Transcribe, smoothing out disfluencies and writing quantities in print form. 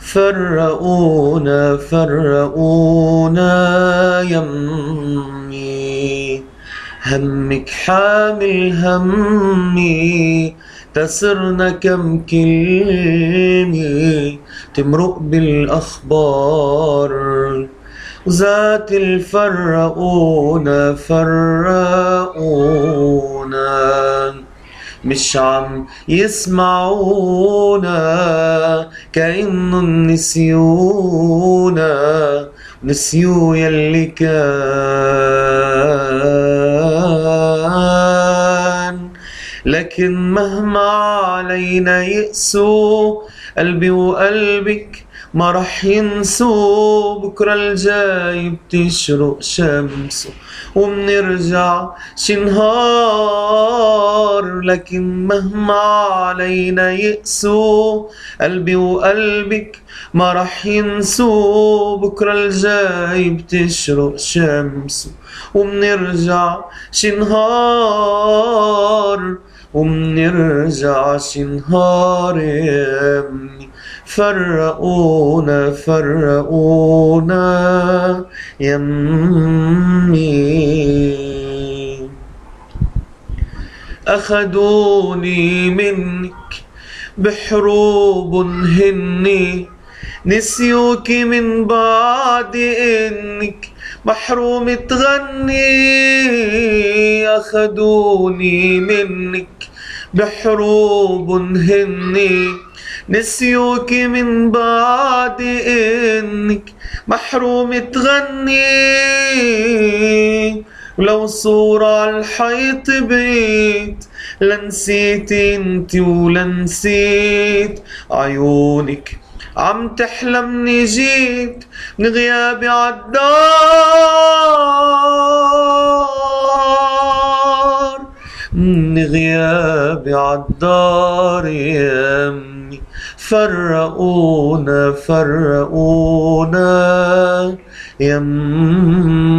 فرقونا فرقونا يمي، همك حامل همي، تسرنا كم كلمة تمرق بالأخبار، ذات الفرقونا فرقونا، مش عم يسمعونا كأنهم نسيونا، نسيو يلي كان. لكن مهما علينا يقسوا، قلبي وقلبك ما رح ينسوا، بكرة الجاي بتشرق شمسه ومنرجع شي نهار. لكن مهما علينا يقسوا، قلبي وقلبك ما رح ينسوا، بكرة الجاي بتشرق شمسه ومنرجع شي نهار، ومنرجع شي نهار يا أمي. فرقونا فرقونا يمي، أخدوني منك بحروب هني، نسيوكي من بعد إنك محروم تغني. أخدوني منك بحروب هني، نسيوكي من بعد إنك محروم تغني. ولو صورة عالحيط بقيت، لنسيت انتي ولنسيت عيونك عم تحلمني، جيت من غيابي عالدار، من غيابي عالدار يا أمي. فرقونا فرقونا يا أمي.